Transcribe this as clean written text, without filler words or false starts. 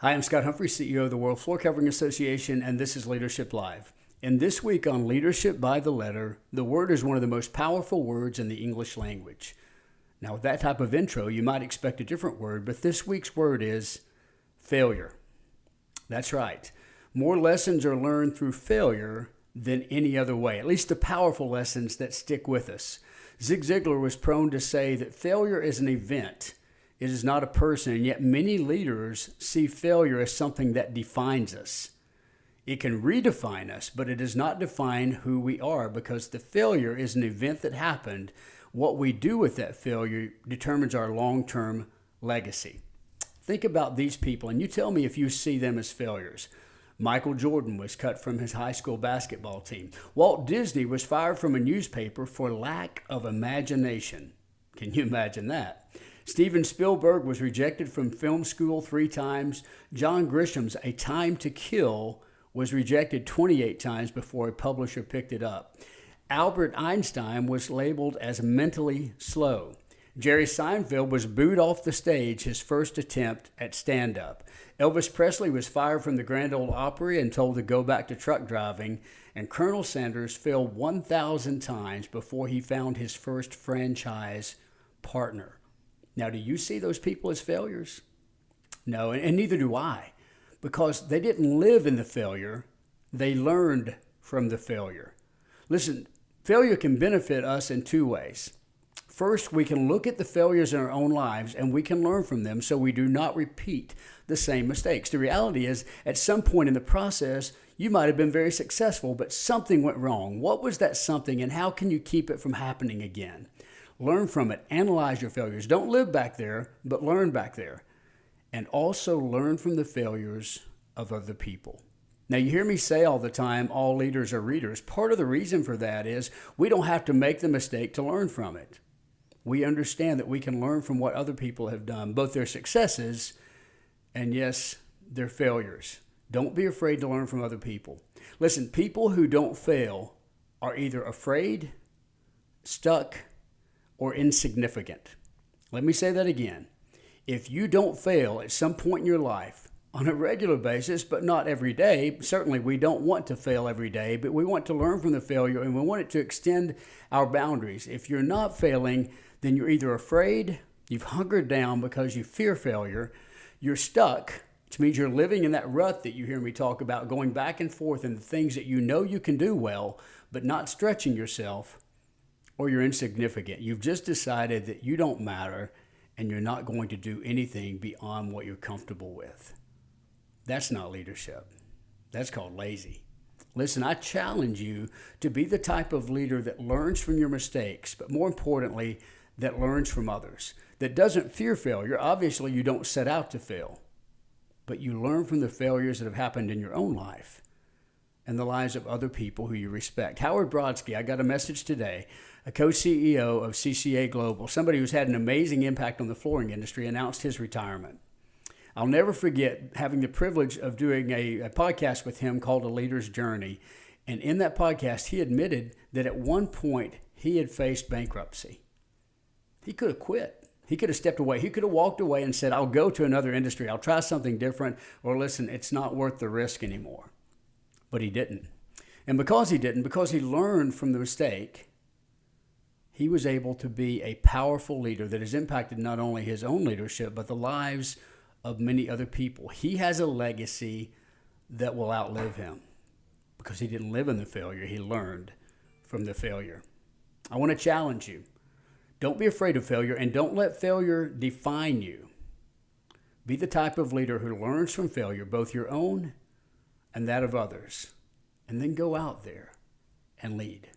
Hi, I'm Scott Humphrey, CEO of the World Floor Covering Association, and this is Leadership Live. And this week on Leadership by the Letter, the word is one of the most powerful words in the English language. Now, with that type of intro, you might expect a different word, but this week's word is failure. That's right. More lessons are learned through failure than any other way, at least the powerful lessons that stick with us. Zig Ziglar was prone to say that failure is an event. It is not a person, and yet many leaders see failure as something that defines us. It can redefine us, but it does not define who we are because the failure is an event that happened. What we do with that failure determines our long-term legacy. Think about these people, and you tell me if you see them as failures. Michael Jordan was cut from his high school basketball team. Walt Disney was fired from a newspaper for lack of imagination. Can you imagine that? Steven Spielberg was rejected from film school 3 times. John Grisham's A Time to Kill was rejected 28 times before a publisher picked it up. Albert Einstein was labeled as mentally slow. Jerry Seinfeld was booed off the stage his first attempt at stand-up. Elvis Presley was fired from the Grand Ole Opry and told to go back to truck driving. And Colonel Sanders failed 1,000 times before he found his first franchise partner. Now, do you see those people as failures? No, and neither do I, because they didn't live in the failure. They learned from the failure. Listen, failure can benefit us in 2 ways. First, we can look at the failures in our own lives and we can learn from them so we do not repeat the same mistakes. The reality is, at some point in the process, you might have been very successful, but something went wrong. What was that something, and how can you keep it from happening again? Learn from it. Analyze your failures. Don't live back there, but learn back there. And also learn from the failures of other people. Now, you hear me say all the time, all leaders are readers. Part of the reason for that is we don't have to make the mistake to learn from it. We understand that we can learn from what other people have done, both their successes and, yes, their failures. Don't be afraid to learn from other people. Listen, people who don't fail are either afraid, stuck, or insignificant. Let me say that again. If you don't fail at some point in your life on a regular basis, but not every day, certainly we don't want to fail every day, but we want to learn from the failure and we want it to extend our boundaries. If you're not failing, then you're either afraid, you've hunkered down because you fear failure, you're stuck, which means you're living in that rut that you hear me talk about, going back and forth in the things that you know you can do well, but not stretching yourself, or you're insignificant. You've just decided that you don't matter and you're not going to do anything beyond what you're comfortable with. That's not leadership. That's called lazy. Listen, I challenge you to be the type of leader that learns from your mistakes, but more importantly, that learns from others, that doesn't fear failure. Obviously, you don't set out to fail, but you learn from the failures that have happened in your own life and the lives of other people who you respect. Howard Brodsky, I got a message today, a co-CEO of CCA Global, somebody who's had an amazing impact on the flooring industry, announced his retirement. I'll never forget having the privilege of doing a podcast with him called A Leader's Journey. And in that podcast, he admitted that at one point he had faced bankruptcy. He could have quit. He could have stepped away. He could have walked away and said, I'll go to another industry. I'll try something different. Or listen, it's not worth the risk anymore. But he didn't. And because he didn't, because he learned from the mistake, he was able to be a powerful leader that has impacted not only his own leadership, but the lives of many other people. He has a legacy that will outlive him because he didn't live in the failure. He learned from the failure. I want to challenge you. Don't be afraid of failure and don't let failure define you. Be the type of leader who learns from failure, both your own and that of others, and then go out there and lead.